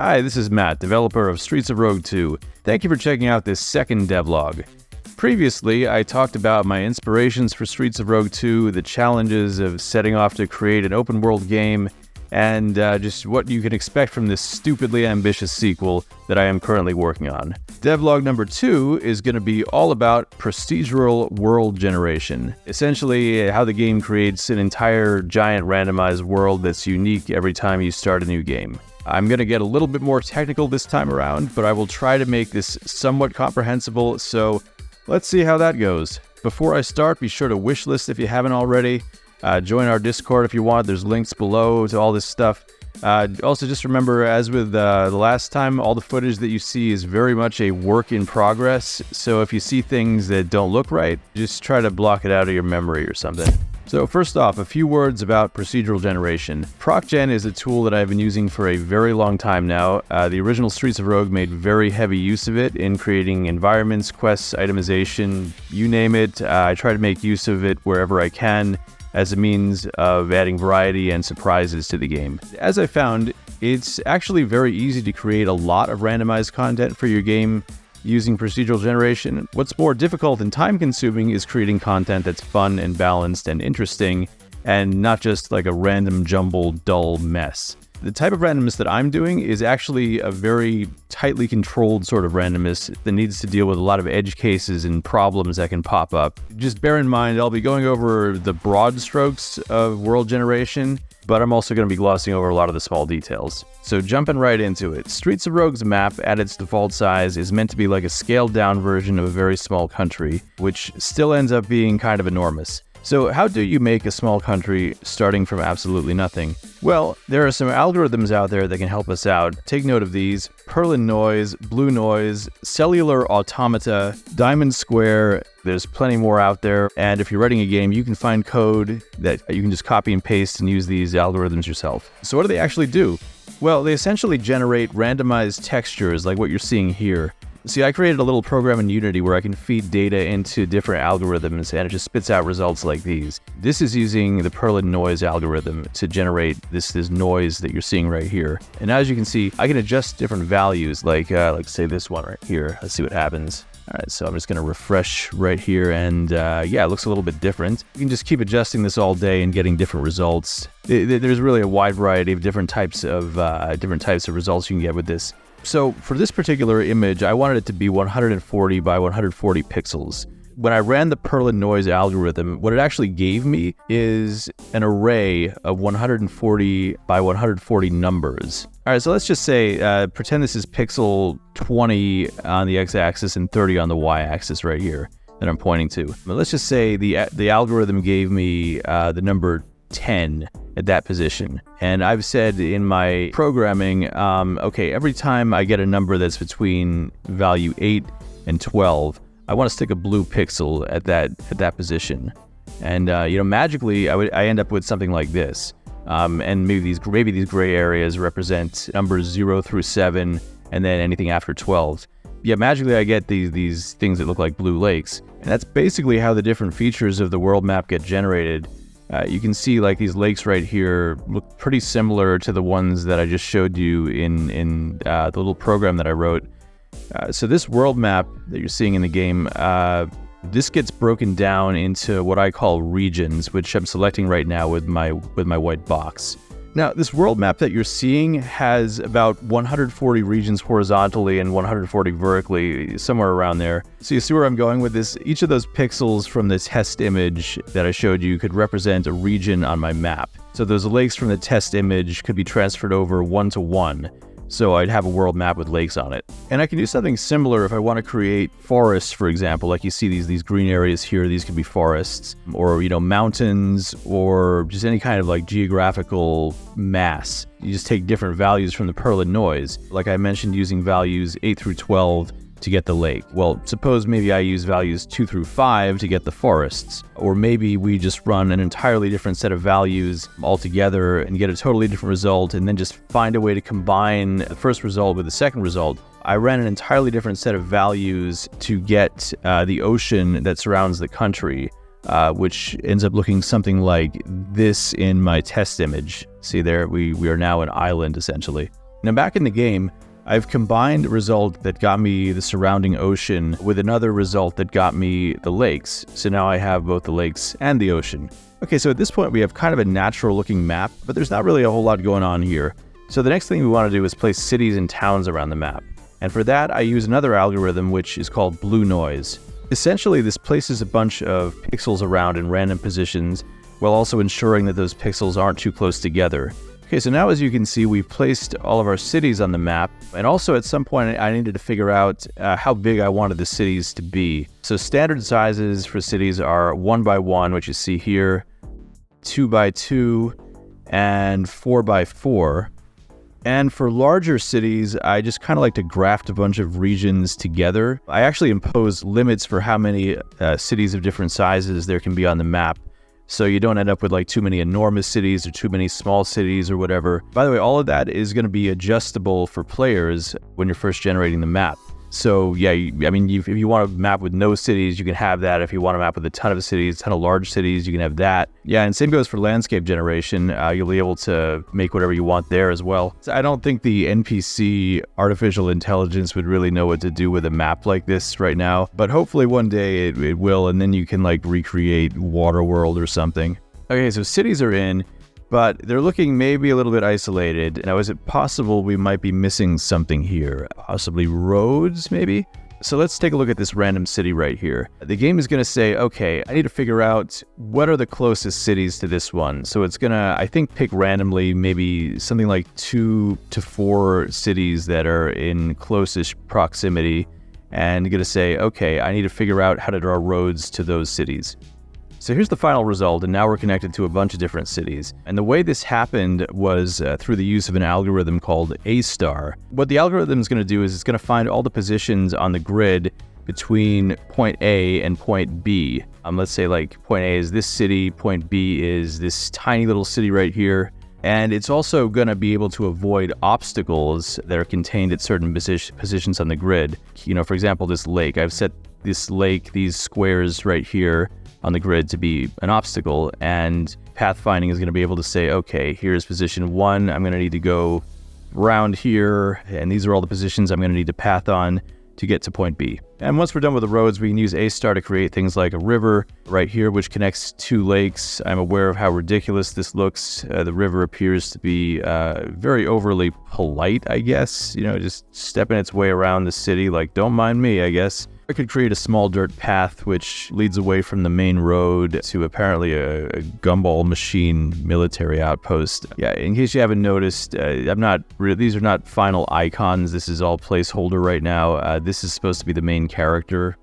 Hi, this is Matt, developer of Streets of Rogue 2. Thank you for checking out this second devlog. Previously, I talked about my inspirations for Streets of Rogue 2, the challenges of setting off to create an open world game, and just what you can expect from this stupidly ambitious sequel that I am currently working on. Devlog number 2 is going to be all about procedural world generation. Essentially, how the game creates an entire giant randomized world that's unique every time you start a new game. I'm going to get a little bit more technical this time around, but I will try to make this somewhat comprehensible, so let's see how that goes. Before I start, be sure to wishlist if you haven't already. Join our Discord if you want. There's links below to all this stuff. Also, just remember, as with the last time, all the footage that you see is very much a work in progress. So if you see things that don't look right, just try to block it out of your memory or something. So first off, a few words about procedural generation. Procgen is a tool that I've been using for a very long time now. The original Streets of Rogue made very heavy use of it in creating environments, quests, itemization, you name it. I try to make use of it wherever I can, as a means of adding variety and surprises to the game. As I found, it's actually very easy to create a lot of randomized content for your game using procedural generation. What's more difficult and time-consuming is creating content that's fun and balanced and interesting, and not just like a random, jumbled, dull mess. The type of randomness that I'm doing is actually a very tightly controlled sort of randomness that needs to deal with a lot of edge cases and problems that can pop up. Just bear in mind, I'll be going over the broad strokes of world generation, but I'm also going to be glossing over a lot of the small details. So jumping right into it, Streets of Rogue's map at its default size is meant to be like a scaled down version of a very small country, which still ends up being kind of enormous. So how do you make a small country starting from absolutely nothing? Well, there are some algorithms out there that can help us out. Take note of these: Perlin noise, blue noise, cellular automata, diamond square. There's plenty more out there. And if you're writing a game, you can find code that you can just copy and paste and use these algorithms yourself. So what do they actually do? Well, they essentially generate randomized textures like what you're seeing here. See, I created a little program in Unity where I can feed data into different algorithms and it just spits out results like these. This is using the Perlin noise algorithm to generate this noise that you're seeing right here. And as you can see, I can adjust different values, like say this one right here. Let's see what happens. All right, so I'm just going to refresh right here, and yeah, it looks a little bit different. You can just keep adjusting this all day and getting different results. There's really a wide variety of different types of results you can get with this. So for this particular image, I wanted it to be 140 by 140 pixels. When I ran the Perlin noise algorithm, what it actually gave me is an array of 140 by 140 numbers. All right, so let's just say, pretend this is pixel 20 on the x-axis and 30 on the y-axis right here that I'm pointing to. But let's just say the algorithm gave me the number 10 at that position. And I've said in my programming, okay, every time I get a number that's between value 8 and 12, I want to stick a blue pixel at that position. And magically, I end up with something like this. And maybe these gray areas represent numbers 0 through 7, and then anything after 12. Yeah, magically I get these things that look like blue lakes. And that's basically how the different features of the world map get generated. You can see like these lakes right here look pretty similar to the ones that I just showed you in the little program that I wrote. So this world map that you're seeing in the game, this gets broken down into what I call regions, which I'm selecting right now with my white box. Now, this world map that you're seeing has about 140 regions horizontally and 140 vertically, somewhere around there. So you see where I'm going with this? Each of those pixels from the test image that I showed you could represent a region on my map. So those lakes from the test image could be transferred over 1-to-1. So I'd have a world map with lakes on it. And I can do something similar if I want to create forests, for example. Like you see these green areas here, these could be forests, or mountains, or just any kind of like geographical mass. You just take different values from the Perlin noise. Like I mentioned, using values 8 through 12 to get the lake. Well, suppose maybe I use values 2 through 5 to get the forests. Or maybe we just run an entirely different set of values altogether and get a totally different result, and then just find a way to combine the first result with the second result. I ran an entirely different set of values to get the ocean that surrounds the country, which ends up looking something like this in my test image. See there, we are now an island essentially. Now back in the game, I've combined a result that got me the surrounding ocean with another result that got me the lakes. So now I have both the lakes and the ocean. Okay, so at this point we have kind of a natural looking map, but there's not really a whole lot going on here. So the next thing we want to do is place cities and towns around the map. And for that, I use another algorithm which is called blue noise. Essentially, this places a bunch of pixels around in random positions while also ensuring that those pixels aren't too close together. Okay, so now as you can see, we've placed all of our cities on the map, and also at some point I needed to figure out how big I wanted the cities to be. So standard sizes for cities are 1 by 1, which you see here, 2 by 2, and 4 by 4. And for larger cities, I just kind of like to graft a bunch of regions together. I actually impose limits for how many cities of different sizes there can be on the map, so you don't end up with like too many enormous cities or too many small cities or whatever. By the way, all of that is going to be adjustable for players when you're first generating the map. So yeah, if you want a map with no cities, you can have that. If you want a map with a ton of cities, a ton of large cities, you can have that. Yeah, and same goes for landscape generation. You'll be able to make whatever you want there as well. So I don't think the NPC artificial intelligence would really know what to do with a map like this right now, but hopefully one day it will, and then you can like recreate Waterworld or something. Okay, so cities are in, but they're looking maybe a little bit isolated. Now, is it possible we might be missing something here? Possibly roads, maybe? So let's take a look at this random city right here. The game is going to say, okay, I need to figure out what are the closest cities to this one. So it's going to, I think, pick randomly maybe something like 2 to 4 cities that are in closest proximity, and going to say, okay, I need to figure out how to draw roads to those cities. So here's the final result, and now we're connected to a bunch of different cities. And the way this happened was through the use of an algorithm called A*. What the algorithm is going to do is it's going to find all the positions on the grid between point A and point B. Let's say like point A is this city, point B is this tiny little city right here. And it's also going to be able to avoid obstacles that are contained at certain positions on the grid. You know, for example, this lake. I've set this lake, these squares right here on the grid to be an obstacle, and pathfinding is going to be able to say, okay, here's position 1, I'm going to need to go around here, and these are all the positions I'm going to need to path on to get to point B. And once we're done with the roads, we can use A* to create things like a river right here, which connects 2 lakes. I'm aware of how ridiculous this looks. The river appears to be very overly polite, I guess, you know, just stepping its way around the city, like, don't mind me, I guess. I could create a small dirt path which leads away from the main road to apparently a gumball machine military outpost. Yeah, in case you haven't noticed, these are not final icons. This is all placeholder right now. This is supposed to be the main character.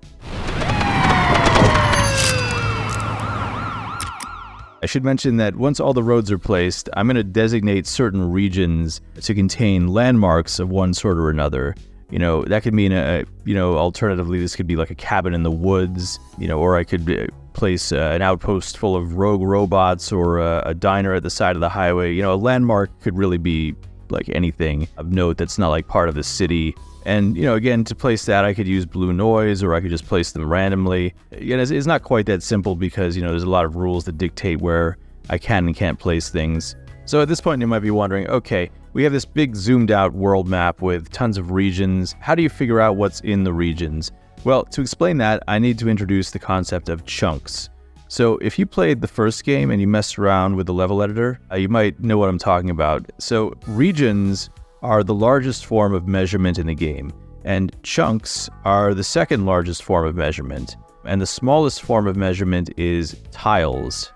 I should mention that once all the roads are placed, I'm going to designate certain regions to contain landmarks of one sort or another. You know, that could mean, alternatively, this could be like a cabin in the woods, or I could place an outpost full of rogue robots, or a diner at the side of the highway. A landmark could really be like anything of note that's not like part of the city. And, again, to place that, I could use blue noise, or I could just place them randomly. Again, it's not quite that simple because, there's a lot of rules that dictate where I can and can't place things. So at this point, you might be wondering, okay, we have this big zoomed out world map with tons of regions. How do you figure out what's in the regions? Well, to explain that, I need to introduce the concept of chunks. So if you played the first game and you messed around with the level editor, you might know what I'm talking about. So regions are the largest form of measurement in the game, and chunks are the second largest form of measurement. And the smallest form of measurement is tiles,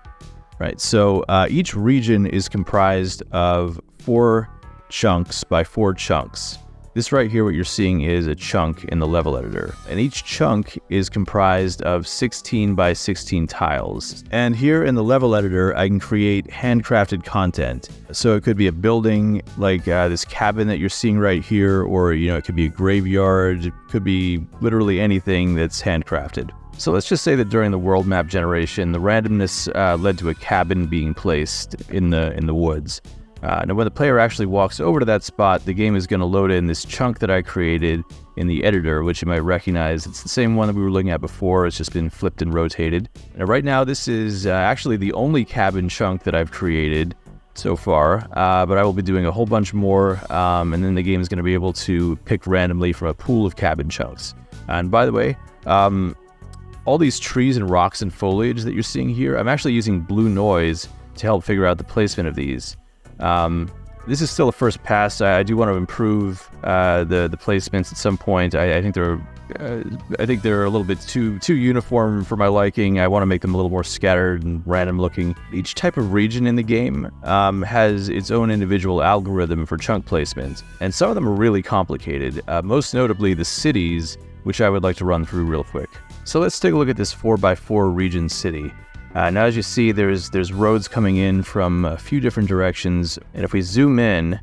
right? So each region is comprised of 4 chunks by 4 chunks. This right here, what you're seeing is a chunk in the level editor. And each chunk is comprised of 16 by 16 tiles. And here in the level editor, I can create handcrafted content. So it could be a building like this cabin that you're seeing right here, or, it could be a graveyard. It could be literally anything that's handcrafted. So let's just say that during the world map generation, the randomness led to a cabin being placed in the woods. Now, when the player actually walks over to that spot, the game is going to load in this chunk that I created in the editor, which you might recognize. It's the same one that we were looking at before. It's just been flipped and rotated. Now, right now, this is actually the only cabin chunk that I've created. so far, but I will be doing a whole bunch more, and then the game is going to be able to pick randomly from a pool of cabin chunks. And by the way, all these trees and rocks and foliage that you're seeing here, I'm actually using blue noise to help figure out the placement of these. This is still a first pass. I do want to improve the placements at some point. I think they're a little bit too uniform for my liking. I want to make them a little more scattered and random looking. Each type of region in the game has its own individual algorithm for chunk placement, and some of them are really complicated. Most notably the cities, which I would like to run through real quick. So let's take a look at this 4x4 region city. Now, as you see, there's roads coming in from a few different directions, and if we zoom in,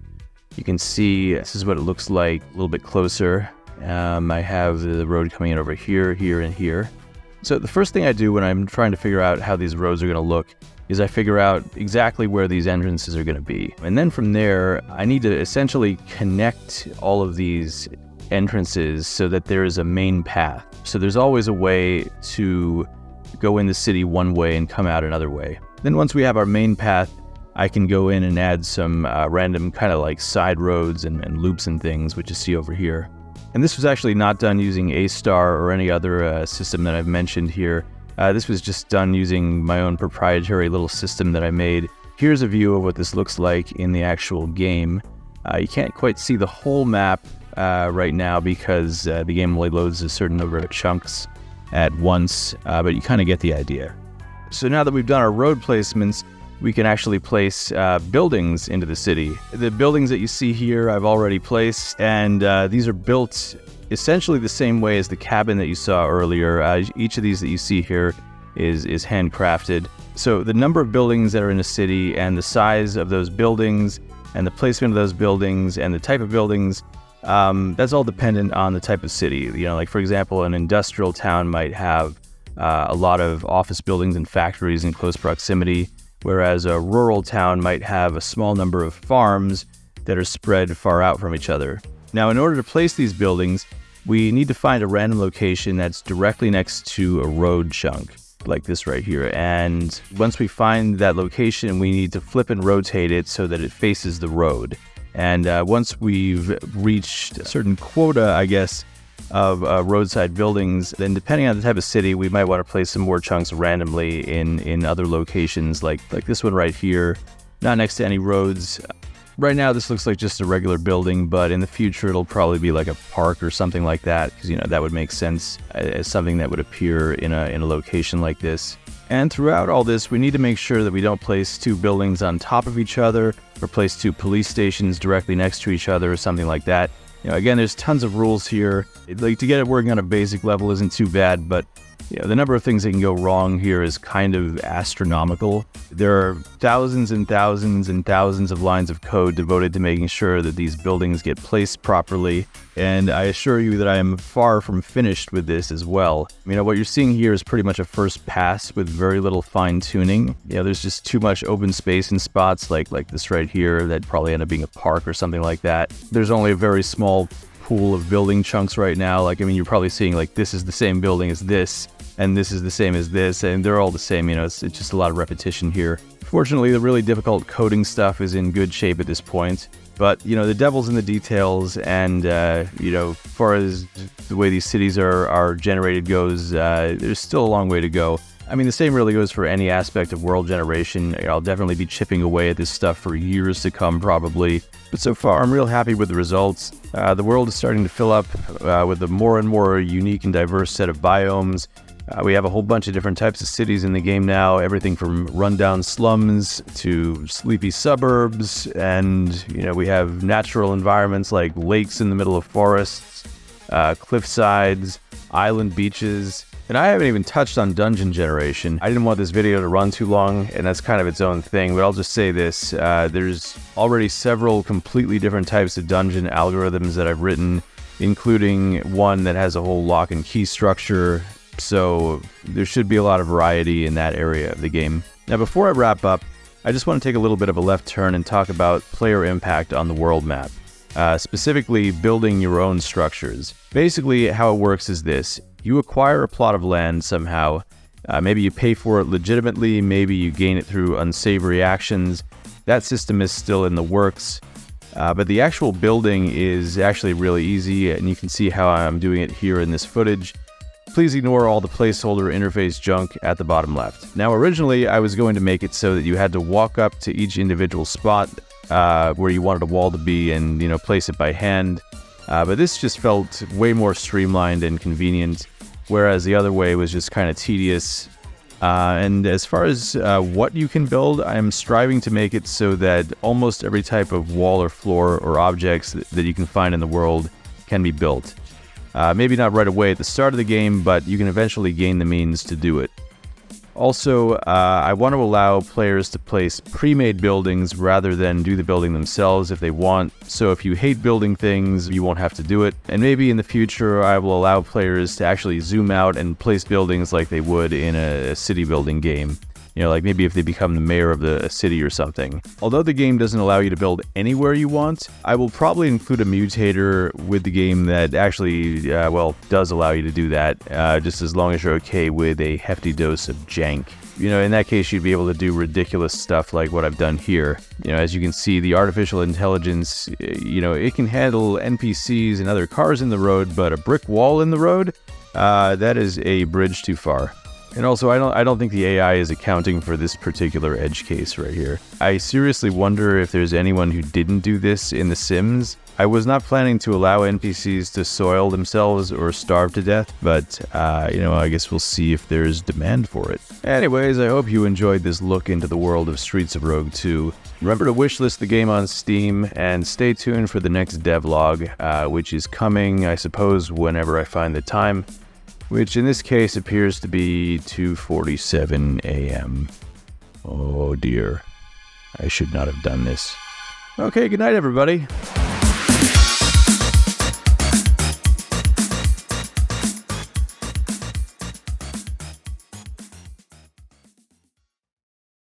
you can see this is what it looks like a little bit closer. I have the road coming in over here, here, and here. So the first thing I do when I'm trying to figure out how these roads are going to look is I figure out exactly where these entrances are going to be. And then from there, I need to essentially connect all of these entrances so that there is a main path. So there's always a way to go in the city one way and come out another way. Then once we have our main path, I can go in and add some random kind of like side roads and loops and things, which you see over here. And this was actually not done using A-Star or any other system that I've mentioned here. This was just done using my own proprietary little system that I made. Here's a view of what this looks like in the actual game. You can't quite see the whole map right now because the game only loads a certain number of chunks at once, but you kind of get the idea. So now that we've done our road placements, we can actually place buildings into the city. The buildings that you see here I've already placed, and these are built essentially the same way as the cabin that you saw earlier. Each of these that you see here is handcrafted. So the number of buildings that are in a city and the size of those buildings and the placement of those buildings and the type of buildings, that's all dependent on the type of city. You know, like for example, an industrial town might have a lot of office buildings and factories in close proximity, whereas a rural town might have a small number of farms that are spread far out from each other. Now, in order to place these buildings, we need to find a random location that's directly next to a road chunk, like this right here. And once we find that location, we need to flip and rotate it so that it faces the road. And once we've reached a certain quota, I guess, of roadside buildings, then depending on the type of city, we might want to place some more chunks randomly in other locations, like this one right here, not next to any roads. Right now, this looks like just a regular building, but in the future, it'll probably be like a park or something like that, because, you know, that would make sense as something that would appear in a location like this. And throughout all this, we need to make sure that we don't place two buildings on top of each other or place two police stations directly next to each other or something like that. You know, again, there's tons of rules here. Like, to get it working on a basic level isn't too bad, but you know, the number of things that can go wrong here is kind of astronomical. There are thousands and thousands and thousands of lines of code devoted to making sure that these buildings get placed properly, and I assure you that I am far from finished with this as well. You know, what you're seeing here is pretty much a first pass with very little fine-tuning. You know, there's just too much open space in spots like this right here that probably end up being a park or something like that. There's only a very small pool of building chunks right now. Like, I mean, you're probably seeing like this is the same building as this, and this is the same as this, and they're all the same. You know, it's just a lot of repetition here. Fortunately, the really difficult coding stuff is in good shape at this point, but you know, the devil's in the details, and you know, as far as the way these cities are generated goes, there's still a long way to go. I mean, the same really goes for any aspect of world generation. I'll definitely be chipping away at this stuff for years to come, probably. But so far, I'm real happy with the results. The world is starting to fill up with a more and more unique and diverse set of biomes. We have a whole bunch of different types of cities in the game now, everything from rundown slums to sleepy suburbs, and you know, we have natural environments like lakes in the middle of forests, cliff sides, island beaches. And I haven't even touched on dungeon generation. I didn't want this video to run too long, and that's kind of its own thing, but I'll just say this. There's already several completely different types of dungeon algorithms that I've written, including one that has a whole lock and key structure, so there should be a lot of variety in that area of the game. Now, before I wrap up, I just want to take a little bit of a left turn and talk about player impact on the world map. Specifically building your own structures. Basically, how it works is this. You acquire a plot of land somehow. Maybe you pay for it legitimately, maybe you gain it through unsavory actions, That system is still in the works, but the actual building is actually really easy, and you can see how I'm doing it here in this footage. Please ignore all the placeholder interface junk at the bottom left. Now, originally, I was going to make it so that you had to walk up to each individual spot where you wanted a wall to be and, place it by hand. But this just felt way more streamlined and convenient, whereas the other way was just kind of tedious. And as far as what you can build, I'm striving to make it so that almost every type of wall or floor or objects that you can find in the world can be built. Maybe not right away at the start of the game, but you can eventually gain the means to do it. Also, I want to allow players to place pre-made buildings rather than do the building themselves if they want. So if you hate building things, you won't have to do it. And maybe in the future, I will allow players to actually zoom out and place buildings like they would in a city building game. Like maybe if they become the mayor of the city or something. Although the game doesn't allow you to build anywhere you want, I will probably include a mutator with the game that actually, does allow you to do that, just as long as you're okay with a hefty dose of jank. In that case, you'd be able to do ridiculous stuff like what I've done here. As you can see, the artificial intelligence, it can handle NPCs and other cars in the road, but a brick wall in the road, that is a bridge too far. And also, I don't think the AI is accounting for this particular edge case right here. I seriously wonder if there's anyone who didn't do this in The Sims. I was not planning to allow NPCs to soil themselves or starve to death, but, I guess we'll see if there's demand for it. Anyways, I hope you enjoyed this look into the world of Streets of Rogue 2. Remember to wishlist the game on Steam, and stay tuned for the next devlog, which is coming, I suppose, whenever I find the time. Which in this case appears to be 2:47 a.m. Oh dear, I should not have done this. Okay, good night everybody.